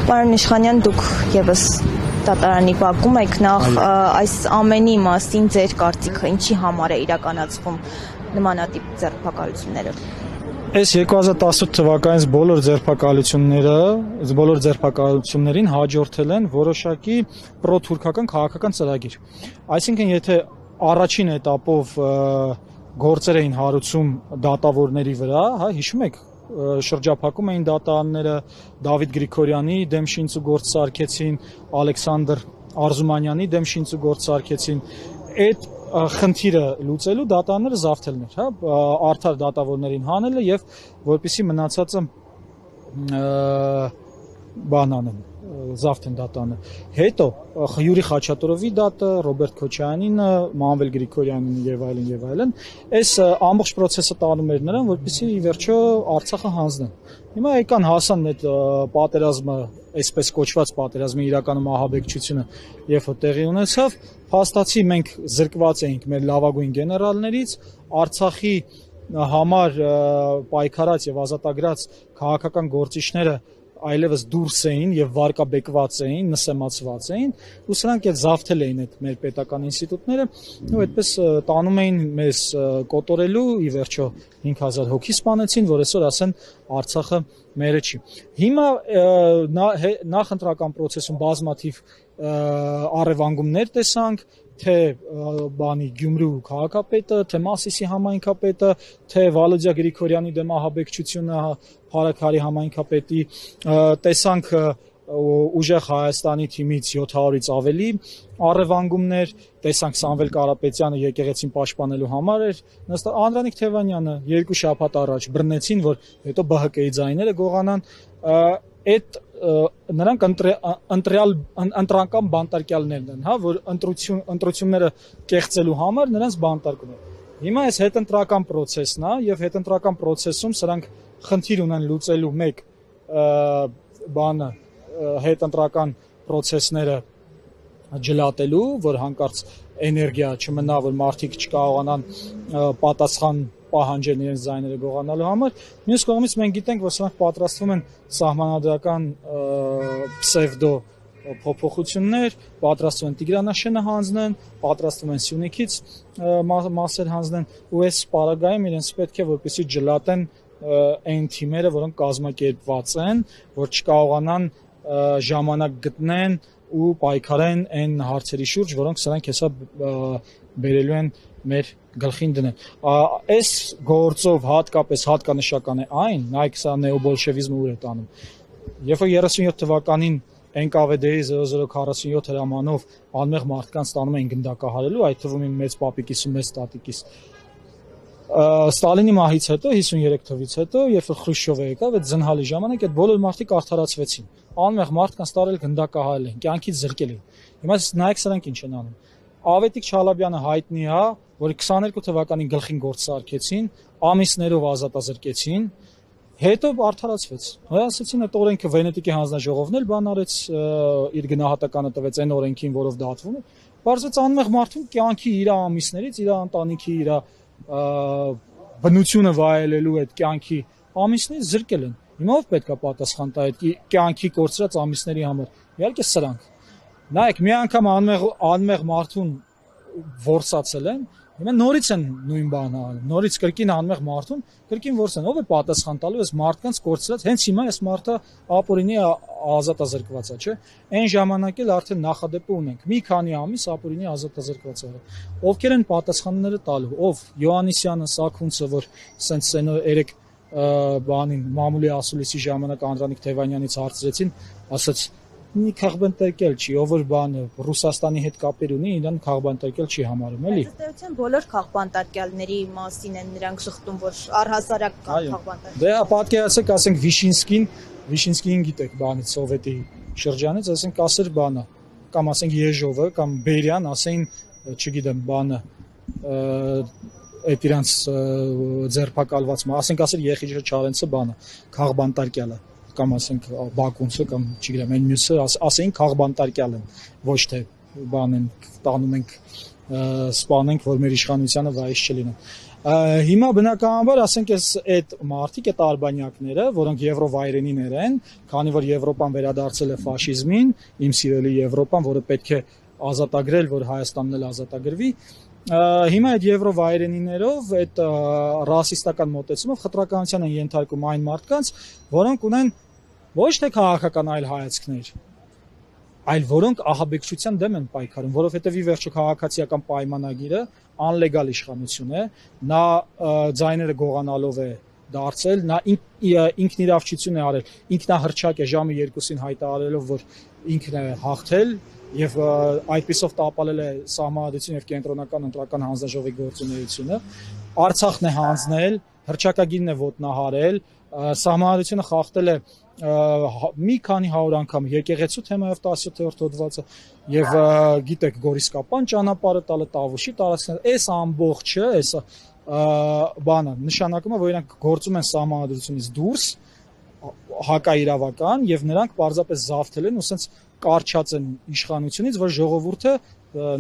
Պարոն Իշխանյան, դուք եւս դատարանի բակում եք, նախ այս ամենի մասին ձեր կարծիքը ինչի համար է իրականացվում նմանատիպ ձերբակալությունները։ Այս 2018 թվականից բոլոր ձերբակալություններին հաջորդել են որոշակի պրոթուրքական քաղաքական ծրագիր։ Այսինքն, եթե առաջին этаպով գործեր էին հարուցում դատավորների վրա, հիշում եք, շրջափակում էին դատարանները, Դավիթ Գրիգորյանի դեմ շինցուգործ սարքեցին, Ալեքսանդր Արզումանյանի դեմ շինցուգործ սարքեցին, այդ խնդիրը լուծելու դատարանները զավթելն էր, արդար դատավորներին հանելը եւ որպեսզի մնացածը բան անեն, զավթեն դատարանը։ Հետո Յուրի Խաչատուրովի դատը, Ռոբերտ Քոչարյանինը, Մանվել Գրիգորյանին եւ այլն, այս ամբողջ process-ը տանում էր նրան, որպեսզի ի վերջո Արցախը հանձնեն։ Հիմա եկան հասան այդ պատերազմը, այսպես կոչված պատերազմի իրականում ահաբեկչությունը, երբ որ տեղի ունեցավ, փաստացի մենք զրկված էինք մեր լավագույն գեներալներից, Արցախի համար պայքարած եւ ազատագրած քաղաքական գործիչները այլևս դուրս էին եւ վարկաբեկված էին, նսեմացված էին, ու սրանք էլ զավթել էին այդ մեր պետական ինստիտուտները, ու այդպես տանում էին մեզ կոտորելու, ի վերջո 5000 հոգի սպանեցին, որ այսօր ասեն Արցախը մերը չի։ Հիմա նախընտրական process-ում բազմաթիվ առևանգումներ տեսանք, թե բանի Գյումրու քաղաքապետը, թե Մասիսի համայնքապետը, թե Վալոդիա Գրիգորյանի դեմ ահաբեկչությունը Փարաքարի համայնքապետի, տեսանք ուժեղ Հայաստանի թիմից 700-ից ավելի առևանգումներ, տեսանք Սամվել Կարապետյանը եկեղեցին պաշտպանելու համար էր, Անդրանիկ Թևանյանը 2 շաբաթ առաջ բռնեցին, որ հետո ԲՀԿ-ի ձայները գողանան, այդ նրանք ընտրական բանտարկյալներն են, որ ընտրությունները կեղծելու համար նրանց բանտարկում են։ Հիմա այս հետընտրական process-ն է եւ հետընտրական process-ում սրանք խնդիր ունեն լուծելու մեկ բանը հետընտրական process-ները ջլատելու, որ հանկարծ էներգիա չմնա, որ մարդիկ չկարողանան պատասխան պահանջել իրենց ձայները գողանալու համար։ Մյուս կողմից մենք գիտենք, որ սրանք պատրաստվում են սահմանադրական պսևդո փոփոխություններ, պատրաստվում են Տիգրանաշենը հանձնեն, պատրաստվում են Սյունիքից մասեր հանձնեն, ու այս պարագայում իրենց պետք է որպեսզի ջլատեն այն թիմերը, որոնք կազմակերպված են, որ չկարողանան ժամանակ գտնեն ու պայքարեն այն հարցերի շուրջ, որոնք սրանք հեսա բերելու են մեր գլխին դնեն։ Այս գործով հատկապես հատկանշական է այն, նայեք սա նեոբոլշևիզմը ուր է տանում։ Երբ որ 37 թվականին NKVD-ի 0047 հրամանով անմեղ մարդկանց տանում էին գնդակահարելու, այդ թվում իմ մեծ պապիկիս ու մեծ տատիկիս։ Ստալինի մահից հետո 53 թվից հետո, երբ որ Խրուշչովը եկավ, այդ զնհալի ժամանակ այդ բոլոր մարդիկ արդարացվեցին։ Անմեղ մարդկանց տարել գնդակահարել են, կյանքից զրկել են։ Հիմա նայեք սրանք ինչ են անում։ Ավետիք Չալաբյանը հայտնի է, որ 22 թվականին գլխին գործ սարքեցին, ամիսներով ազատազրկեցին, հետո արդարացվեց։ Ասեցին այդ օրենքը Վենետիկի հանձնաժողովն էլ բան արեց, իր գնահատականը տվեց այն օրենքին, որով դատվում է։ Պարզվեց անմեղ մարդուն կյանքի իր ամիսներից, իր ընտանիքի, իր բնությունը վայելելու այդ կյանքի ամիսներից զրկել են։ Հիմա ով պետք է պատասխան տա այդ կյանքի կորցրած ամիսների համար։ Իհարկե սրանք։ Նայեք, մի անգամ անմեղ մարդուն որսացել են, հիմա նորից են նույն բանը անում, նորից կրկին անմեղ մարդուն, կրկին որսեն, ով է պատասխան տալու այս մարդկանց կորցրած, հենց հիմա այս մարդը ապօրինի ազատազրկված է, չէ՞։ Այն ժամանակ էլ արդեն նախադեպը ունենք, մի քանի ամիս ապօրինի ազատազրկված է։ Ովքեր են պատասխանները տալու, ով Յոհաննիսյանը, Սաքունցը, որ սենց երեք բանին մամուլի ասուլիսի ժամանակ Անդրանիկ Թևանյանից հարցրեցին, ասաց մի քաղբանտարկել չի, ով որ բանը Ռուսաստանի հետ կապեր ունի, իրան քաղբանտարկել չի համարում, էլի։ Ըստ բոլոր քաղբանտարկյալների մասին են նրանք շղթում, որ առհասարակ քաղբանտարկել։ Դե պատկերացեք, ասենք Վիշինսկին գիտեք բանից սովետի շրջանից, ասենք ասեր բանը, կամ ասենք Եժովը, կամ Բերյան, ասեն, չգիտեմ, բանը այդ իրանց ձերբակալված, ասենք ասեր Եղիջը Չարենցը բանը, քաղբանտարկյալը, կամ ասենք Բակունցը, կամ չգիտեմ, այն մյուսը, ասեին քաղբանտարկյալ են, ոչ թե բան են տանում ենք սպանենք, որ մեր իշխանությանը վայիս չլինեն։ Հիմա բնականաբար ասենք այդ մարդիկ, այդ արբանյակները, որոնք եվրովայրենիներ են, քանի որ Եվրոպան վերադարձել է ֆաշիզմին, իմ սիրելի Եվրոպան, որը պետք է ազատագրել, որ Հայաստանն էլ ազատագրվի, հիմա այդ եվրովայրենիներով, այդ ռասիստական մոտեցումով խտրականության են ենթարկում այն մարդկանց, որոնք ունեն ոչ թե քաղաքական այլ հայացքներ, այլ որոնք ահաբեկչության դեմ են պայքարում, որովհետև ի վերջո քաղաքացիական պայմանագիրը անլեգալ իշխանություն է, նա ձայները գողանալով է դարձել, նա ինքնիրավչություն է արել, ինքնահռչակ է ժամը 2-ին հայտարարելով, որ ինքն է հաղթել եւ այդպիսով տապալել է Սահմանադրություն եւ Կենտրոնական ընտրական հանձնաժողովի գործունեությունը, Արցախն է հանձնել, հռչակագիրն է ոտնահարել, Սահմանադրությունը խախտել է մի քանի 100 անգամ եկեղեցու թեմայով 17-րդ հոդվածը եւ գիտեք Գորիսկապան ճանապարհը տալը Տավուշի տարածքները, այս ամբողջը, այս բանը նշանակում է, որ իրանք գործում են Սահմանադրությունից դուրս հակաիրավական եւ նրանք պարզապես զավթել են ու ասենց կարճած են իշխանությունից, որ ժողովուրդը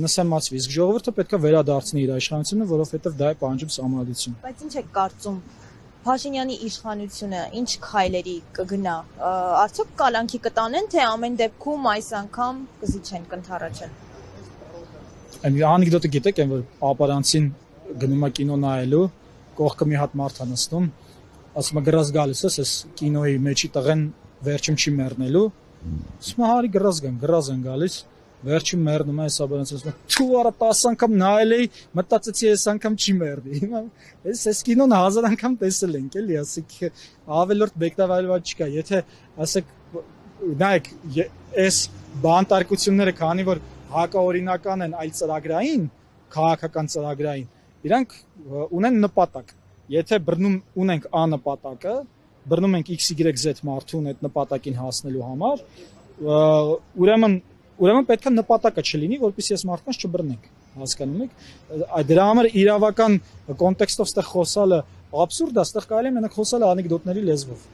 նսեմացվի, իսկ ժողովուրդը պետք է վերադարձնի իր իշխանությունը, որովհետեւ դա է պահանջում Սահմանադրությունը։ Բայց ինչ եք կարծում Փաշինյանի իշխանությունը ինչ քայլերի կգնա, արդյոք կալանքի կտանեն, թե ամեն դեպքում այս անգամ կզիջեն, կընդառաջեն։ Անեկդոտը գիտեք, որ ապարանցին գնում է կինո նայելու, կողքը մի հատ մարդ է նստում, ասում է գրած գալիս ես, այս կինոյի մեջի տղեն վերջում չի մեռնելու, ասում է հարի գրած են գալիս, վերջում մեռնում է այս ապարանցին, ասում է թու արա 10 անգամ նայել էի, մտածեցի այս անգամ չի մեռնի։ Հիմա այս կինոն 1000 անգամ տեսել ենք, էլի, ասեք ավելորդ բեկտավայրված չկա, եթե ասեք նայեք, այս բանտարկությունները, քանի որ հակաօրինական են այլ ծրագրային, քաղաքական ծրագրային, իրանք ունեն նպատակ։ Եթե բռնում ունենք անպատակը, բռնում ենք XYZ մարդուն այդ նպատակին հասնելու համար, ուրեմն պետք է նպատակը չլինի, որպեսզի այս մարդկանց չբռնենք, հասկանում եք։ Դրա համար իրավական կոնտեքստով ստեղ խոսալը աբսուրդ է, ստեղ կարելի է մենակ խոսալ անեկդոտների լեզվով։